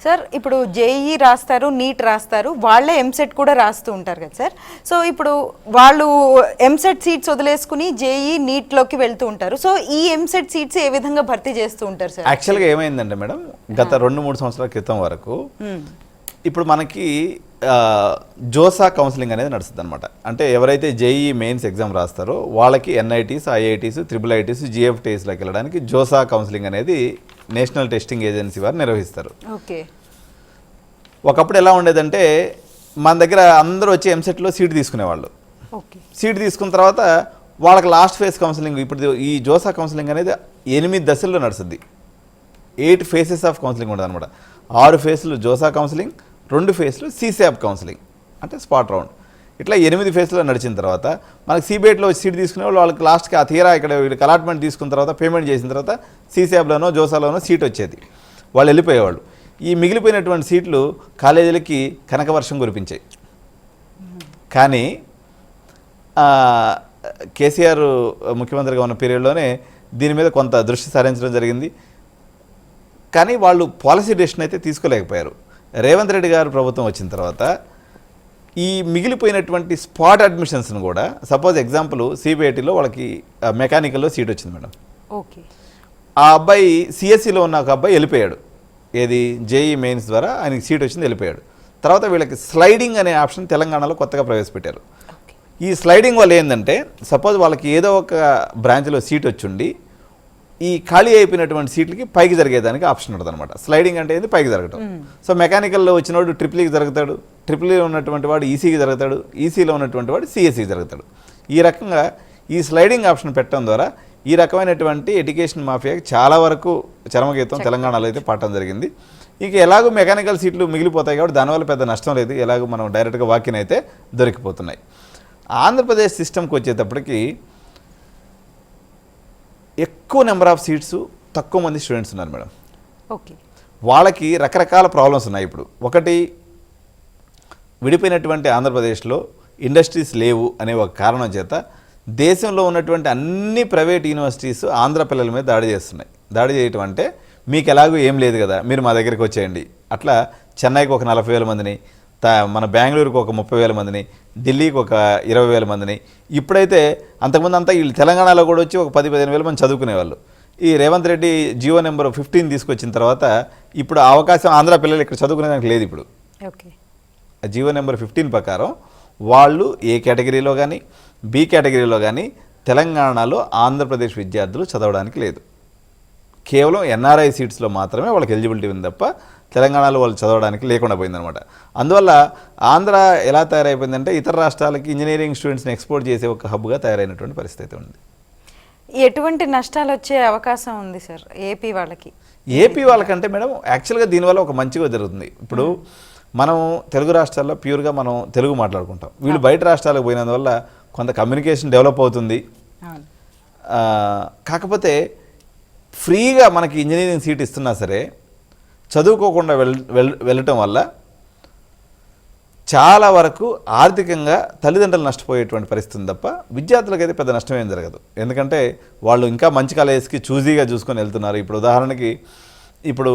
Sir ఇప్పుడు JEE రాస్తారు, neat రాస్తారు, వాళ్ళే ఎంసెట్ కూడా రాస్తూ ఉంటారు కదా సార్. సో ఇప్పుడు వాళ్ళు ఎంసెట్ సీట్స్ వదిలేసుకుని జేఈ నీట్లోకి వెళ్తూ ఉంటారు. సో ఈ ఎంసెట్ సీట్స్ ఏ విధంగా భర్తీ చేస్తూ ఉంటారు సార్? యాక్చువల్గా ఏమైందంటే మేడం, గత 2-3 సంవత్సరాల క్రితం వరకు ఇప్పుడు మనకి జోసా కౌన్సిలింగ్ అనేది నడుస్తుంది అనమాట. అంటే ఎవరైతే జేఈ మెయిన్స్ ఎగ్జామ్ రాస్తారో వాళ్ళకి ఎన్ఐటీస్, ఐఐటీస్, IIITs, GFTSలోకి వెళ్ళడానికి జోసా కౌన్సిలింగ్ అనేది నేషనల్ టెస్టింగ్ ఏజెన్సీ వారు నిర్వహిస్తారు. ఓకే. ఒకప్పుడు ఎలా ఉండేదంటే మన దగ్గర అందరూ వచ్చి ఎంసెట్లో సీట్ తీసుకునేవాళ్ళు. సీట్ తీసుకున్న తర్వాత వాళ్ళకి లాస్ట్ ఫేజ్ కౌన్సిలింగ్, ఇప్పుడు ఈ జోసా కౌన్సిలింగ్ అనేది 8 దశల్లో నడుస్తుంది. 8 ఫేసెస్ ఆఫ్ కౌన్సిలింగ్ ఉంటుంది అనమాట. 6 ఫేజ్లు జోసా కౌన్సిలింగ్, 2 ఫేజ్లు CSAP కౌన్సిలింగ్ అంటే స్పాట్ రౌండ్. ఇట్లా 8 ఫేజ్లో నడిచిన తర్వాత మనకి CBETలో సీట్ తీసుకునే వాళ్ళు వాళ్ళకి లాస్ట్కి ఆ తీరా ఇక్కడ వీళ్ళకి అలాట్మెంట్ తీసుకున్న తర్వాత పేమెంట్ చేసిన తర్వాత CSAPలోనో జోసాలోనో సీట్ వచ్చేది, వాళ్ళు వెళ్ళిపోయేవాళ్ళు. ఈ మిగిలిపోయినటువంటి సీట్లు కాలేజీలకి కనకవర్షం కురిపించాయి. కానీ కేసీఆర్ ముఖ్యమంత్రిగా ఉన్న పీరియడ్లోనే దీని మీద కొంత దృష్టి సారించడం జరిగింది. కానీ వాళ్ళు పాలసీ డెసిషన్ అయితే తీసుకోలేకపోయారు. రేవంత్ రెడ్డి గారు ప్రభుత్వం వచ్చిన తర్వాత ఈ మిగిలిపోయినటువంటి స్పాట్ అడ్మిషన్స్ను కూడా, సపోజ్ ఎగ్జాంపుల్ CBITలో వాళ్ళకి మెకానికల్లో సీట్ వచ్చింది మేడం. ఓకే. ఆ అబ్బాయి CSEలో ఉన్న ఒక అబ్బాయి వెళ్ళిపోయాడు. ఏది జేఈ మెయిన్స్ ద్వారా ఆయనకి సీట్ వచ్చింది, వెళ్ళిపోయాడు. తర్వాత వీళ్ళకి స్లైడింగ్ అనే ఆప్షన్ తెలంగాణలో కొత్తగా ప్రవేశపెట్టారు. ఈ స్లైడింగ్ వల్ల ఏంటంటే సపోజ్ వాళ్ళకి ఏదో ఒక బ్రాంచ్లో సీట్ వచ్చుండి ఈ ఖాళీ అయిపోయినటువంటి సీట్లకి పైకి జరిగేదానికి ఆప్షన్ ఉంటుంది అనమాట. స్లైడింగ్ అంటే ఏంది, పైకి జరగటం. సో మెకానికల్లో వచ్చినవాడు ట్రిపుల్ఈకి జరుగుతాడు, ట్రిపుల్ఈలో ఉన్నటువంటి వాడు ఈసీకి జరుగుతాడు, ఈసీలో ఉన్నటువంటి వాడు సిఎస్సికి జరుగుతాడు. ఈ రకంగా ఈ స్లైడింగ్ ఆప్షన్ పెట్టడం ద్వారా ఈ రకమైనటువంటి ఎడ్యుకేషన్ మాఫియాకి చాలా వరకు చరమగీతం తెలంగాణలో అయితే పాడటం జరిగింది. ఇక ఎలాగో మెకానికల్ సీట్లు మిగిలిపోతాయి కాబట్టి దానివల్ల పెద్ద నష్టం లేదు, ఎలాగో మనం డైరెక్ట్గా వాకిన్ అయితే దొరికిపోతున్నాయి. ఆంధ్రప్రదేశ్ సిస్టమ్కి వచ్చేటప్పటికి ఎక్కువ నెంబర్ ఆఫ్ సీట్స్, తక్కువ మంది స్టూడెంట్స్ ఉన్నారు మేడం. ఓకే. వాళ్ళకి రకరకాల ప్రాబ్లమ్స్ ఉన్నాయి. ఇప్పుడు ఒకటి, విడిపోయినటువంటి ఆంధ్రప్రదేశ్లో ఇండస్ట్రీస్ లేవు అనే ఒక కారణం చేత దేశంలో ఉన్నటువంటి అన్ని ప్రైవేట్ యూనివర్సిటీస్ ఆంధ్ర పిల్లల మీద దాడి చేస్తున్నాయి. దాడి చేయటం అంటే మీకు ఎలాగో ఏం లేదు కదా, మీరు మా దగ్గరికి వచ్చేయండి. అట్లా చెన్నైకి ఒక 40,000 మందిని, మన బెంగళూరుకు ఒక 30,000 మందిని, ఢిల్లీకి ఒక 20,000 మందిని, ఇప్పుడైతే అంతకుముందు అంతా వీళ్ళు తెలంగాణలో కూడా వచ్చి ఒక 10-15,000 మంది చదువుకునేవాళ్ళు. ఈ రేవంత్ రెడ్డి జియో నెంబర్ 15 తీసుకొచ్చిన తర్వాత ఇప్పుడు ఆ అవకాశం ఆంధ్ర పిల్లలు ఇక్కడ చదువుకునేదానికి లేదు. ఇప్పుడు జియో నెంబర్ 15 ప్రకారం వాళ్ళు ఏ కేటగిరీలో కానీ బి కేటగిరీలో కానీ తెలంగాణలో ఆంధ్రప్రదేశ్ విద్యార్థులు చదవడానికి లేదు. కేవలం ఎన్ఆర్ఐ సీట్స్లో మాత్రమే వాళ్ళకి ఎలిజిబిలిటీ ఉంది తప్ప తెలంగాణలో వాళ్ళు చదవడానికి లేకుండా పోయిందనమాట. అందువల్ల ఆంధ్ర ఎలా తయారైపోయిందంటే ఇతర రాష్ట్రాలకి ఇంజనీరింగ్ స్టూడెంట్స్ని ఎక్స్పోర్ట్ చేసే ఒక హబ్గా తయారైనటువంటి పరిస్థితి ఉంది. ఎటువంటి నష్టాలు వచ్చే అవకాశం ఉంది సార్ ఏపీ వాళ్ళకి? ఏపీ వాళ్ళకంటే మేడం యాక్చువల్గా దీనివల్ల ఒక మంచిగా జరుగుతుంది. ఇప్పుడు మనం తెలుగు రాష్ట్రాల్లో ప్యూర్గా మనం తెలుగు మాట్లాడుకుంటాం, వీళ్ళు బయట రాష్ట్రాలకు పోయినందువల్ల కొంత కమ్యూనికేషన్ డెవలప్ అవుతుంది. కాకపోతే ఫ్రీగా మనకి ఇంజనీరింగ్ సీట్ ఇస్తున్నా సరే చదువుకోకుండా వెళ్ళటం వల్ల చాలా వరకు ఆర్థికంగా తల్లిదండ్రులు నష్టపోయేటువంటి పరిస్థితి తప్ప విద్యార్థులకైతే పెద్ద నష్టం ఏం జరగదు. ఎందుకంటే వాళ్ళు ఇంకా మంచి కాలేజెస్కి చూజీగా చూసుకొని వెళ్తున్నారు. ఇప్పుడు ఉదాహరణకి ఇప్పుడు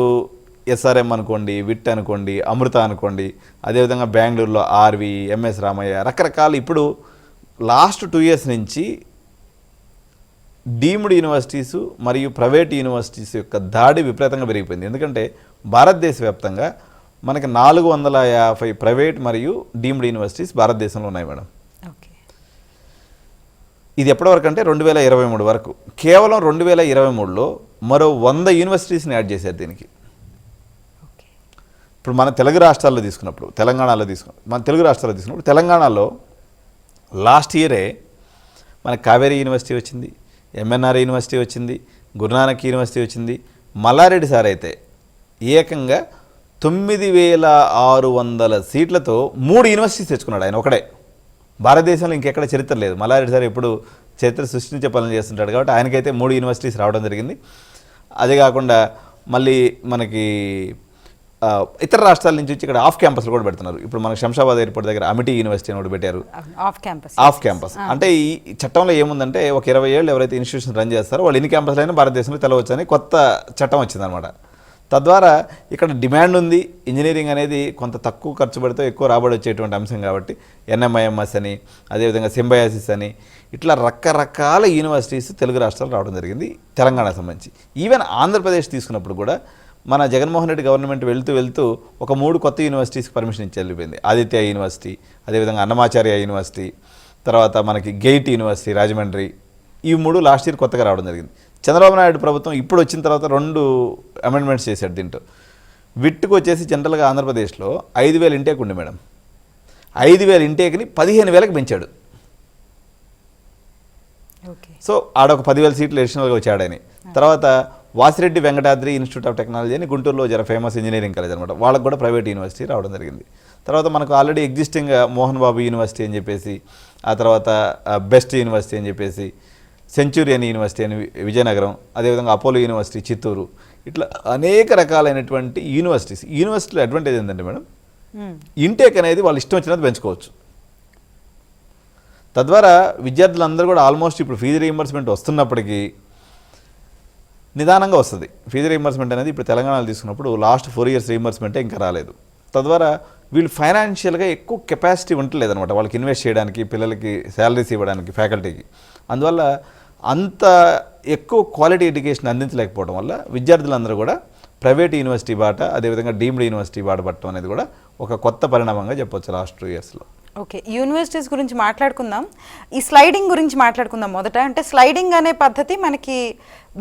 SRM అనుకోండి, విట్ అనుకోండి, అమృత అనుకోండి, అదేవిధంగా బెంగళూరులో ఆర్వి, MS రామయ్య, రకరకాల ఇప్పుడు లాస్ట్ 2 years నుంచి డీమ్డ్ యూనివర్సిటీసు మరియు ప్రైవేట్ యూనివర్సిటీస్ యొక్క దాడి విపరీతంగా పెరిగిపోయింది. ఎందుకంటే భారతదేశ వ్యాప్తంగా మనకి 450 ప్రైవేట్ మరియు డీమ్డ్ యూనివర్సిటీస్ భారతదేశంలో ఉన్నాయి మేడం. ఇది ఎప్పటి వరకు అంటే 2023 వరకు. కేవలం 2023లో మరో 100 యూనివర్సిటీస్ని యాడ్ చేశారు దీనికి. ఇప్పుడు మన తెలుగు రాష్ట్రాల్లో తీసుకున్నప్పుడు, మన తెలుగు రాష్ట్రాల్లో తీసుకున్నప్పుడు తెలంగాణలో లాస్ట్ ఇయరే మనకి కావేరీ యూనివర్సిటీ వచ్చింది, MNR యూనివర్సిటీ వచ్చింది, గురునానక్ యూనివర్సిటీ వచ్చింది. మల్లారెడ్డి సార్ అయితే ఏకంగా 9,600 సీట్లతో 3 యూనివర్సిటీస్ తెచ్చుకున్నాడు ఆయన ఒకడే. భారతదేశంలో ఇంకెక్కడ చరిత్ర లేదు. మల్లారెడ్డి సార్ ఎప్పుడు చరిత్ర సృష్టించే పనులు చేస్తుంటాడు కాబట్టి ఆయనకైతే 3 యూనివర్సిటీస్ రావడం జరిగింది. అదే కాకుండా మళ్ళీ మనకి ఇతర రాష్ట్రాల నుంచి వచ్చి ఇక్కడ ఆఫ్ క్యాంపస్లు కూడా పెడుతున్నారు. ఇప్పుడు మనకి శంషాబాద్ ఎయిర్పోర్ట్ దగ్గర అమిటీ యూనివర్సిటీ అని కూడా పెట్టారు, ఆఫ్ క్యాంపస్. అంటే ఈ చట్టంలో ఏముందంటే ఒక 20 ఏళ్ళు ఎవరైతే ఇన్స్టిట్యూషన్ రన్ చేస్తారో వాళ్ళు ఎన్ని క్యాంపస్లు అయినా భారతదేశంలో తెలవచ్చు అని కొత్త చట్టం వచ్చిందనమాట. తద్వారా ఇక్కడ డిమాండ్ ఉంది. ఇంజనీరింగ్ అనేది కొంత తక్కువ ఖర్చు పెడితే ఎక్కువ రాబడి వచ్చేటువంటి అంశం కాబట్టి ఎన్ఎంఐఎంఎస్ అని, అదేవిధంగా సింబయాసిస్ అని, ఇట్లా రకరకాల యూనివర్సిటీస్ తెలుగు రాష్ట్రాలు రావడం జరిగింది తెలంగాణకు సంబంధించి. ఈవెన్ ఆంధ్రప్రదేశ్ తీసుకున్నప్పుడు కూడా మన జగన్మోహన్ రెడ్డి గవర్నమెంట్ వెళ్తూ ఒక 3 కొత్త యూనివర్సిటీస్కి పర్మిషన్ ఇచ్చి వెళ్ళిపోయింది. ఆదిత్య యూనివర్సిటీ, అదేవిధంగా అన్నమాచార్య యూనివర్సిటీ, తర్వాత మనకి గెయిట్ యూనివర్సిటీ రాజమండ్రి, ఈ 3 లాస్ట్ ఇయర్ కొత్తగా రావడం జరిగింది. చంద్రబాబు నాయుడు ప్రభుత్వం ఇప్పుడు వచ్చిన తర్వాత 2 అమెండ్మెంట్స్ చేశాడు దీంట్లో. విట్టుకు వచ్చేసి జనరల్గా ఆంధ్రప్రదేశ్లో 5,000 ఇంటేక్ ఉంది మేడం. 5,000 ఇంటేక్ని 15,000కి పెంచాడు. సో ఆడొక 10,000 సీట్లు అడిషనల్గా వచ్చాడని. తర్వాత Vasireddy Venkatadri institute of technology అని గుంటూరులో జర ఫేమస్ ఇంజనీరింగ్ కాలేజ్ అనమాట, వాళ్ళకు కూడా ప్రైవేట్ యూనివర్సిటీ రావడం జరిగింది. తర్వాత మనకు already existing Mohan Babu university అని చెప్పేసి, ఆ తర్వాత బెస్ట్ యూనివర్సిటీ అని చెప్పేసి, సెంచురియన్ యూనివర్సిటీ అని విజయనగరం, అదేవిధంగా అపోలో యూనివర్సిటీ చిత్తూరు, ఇట్లా అనేక రకాలైనటువంటి యూనివర్సిటీలో అడ్వాంటేజ్ ఏంటంటే మేడం, ఇంటేక్ అనేది వాళ్ళు ఇష్టం వచ్చినది పెంచుకోవచ్చు. తద్వారా విద్యార్థులందరూ కూడా ఆల్మోస్ట్ ఇప్పుడు ఫీజు రీయింబర్స్మెంట్ వస్తున్నప్పటికీ నిదానంగా వస్తుంది. ఫీజు రీయింబర్స్మెంట్ అనేది ఇప్పుడు తెలంగాణలో తీసుకున్నప్పుడు లాస్ట్ 4 years రీయింబర్స్మెంటే ఇంకా రాలేదు. తద్వారా వీళ్ళు ఫైనాన్షియల్గా ఎక్కువ కెపాసిటీ ఉండలేదు అనమాట వాళ్ళకి ఇన్వెస్ట్ చేయడానికి, పిల్లలకి శాలరీస్ ఇవ్వడానికి, ఫ్యాకల్టీకి. అందువల్ల అంత ఎక్కువ క్వాలిటీ ఎడ్యుకేషన్ అందించలేకపోవడం వల్ల విద్యార్థులందరూ కూడా ప్రైవేట్ యూనివర్సిటీ బాట, అదేవిధంగా డీమ్డ్ యూనివర్సిటీ బాట పట్టడం అనేది కూడా ఒక కొత్త పరిణామంగా చెప్పొచ్చు లాస్ట్ 2 yearsలో. ఓకే, యూనివర్సిటీస్ గురించి మాట్లాడుకుందాం. ఈ స్లైడింగ్ గురించి మాట్లాడుకుందాం మొదట. అంటే స్లైడింగ్ అనే పద్ధతి మనకి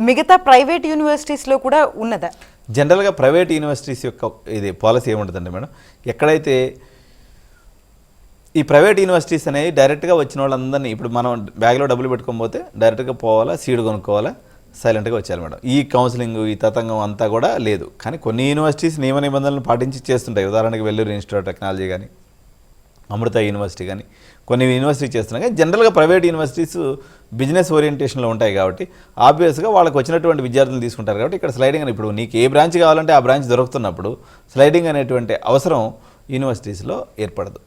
మిగతా ప్రైవేట్ యూనివర్సిటీస్లో కూడా ఉన్నదా? జనరల్గా ప్రైవేట్ యూనివర్సిటీస్ యొక్క ఇది పాలసీ ఏముంటుందంటే మేడం, ఎక్కడైతే ఈ ప్రైవేట్ యూనివర్సిటీస్ అనేవి డైరెక్ట్గా వచ్చిన వాళ్ళందరినీ, ఇప్పుడు మనం బ్యాగ్లో డబ్బులు పెట్టుకోకపోతే డైరెక్ట్గా పోవాలా, సీడ్ కొనుక్కోవాలా, సైలెంట్గా వచ్చారు మేడం. ఈ కౌన్సిలింగ్, ఈ తతంగం అంతా కూడా లేదు. కానీ కొన్ని యూనివర్సిటీస్ నియమ నిబంధనలను పాటించి చేస్తుంటాయి. ఉదాహరణకి వెల్లూరు ఇన్స్టిట్యూట్ ఆఫ్ టెక్నాలజీ కానీ, అమృత యూనివర్సిటీ కానీ, కొన్ని యూనివర్సిటీ చేస్తున్నాయి. కానీ జనరల్గా ప్రైవేట్ యూనివర్సిటీస్ బిజినెస్ ఓరియంటేషన్లో ఉంటాయి కాబట్టి ఆబ్వియస్గా వాళ్ళకి వచ్చినటువంటి విద్యార్థులు తీసుకుంటారు. కాబట్టి ఇక్కడ స్లైడింగ్ అని, ఇప్పుడు నీకు ఏ బ్రాంచ్ కావాలంటే ఆ బ్రాంచ్ దొరుకుతున్నప్పుడు స్లైడింగ్ అనేటువంటి అవసరం యూనివర్సిటీస్లో ఏర్పడదు.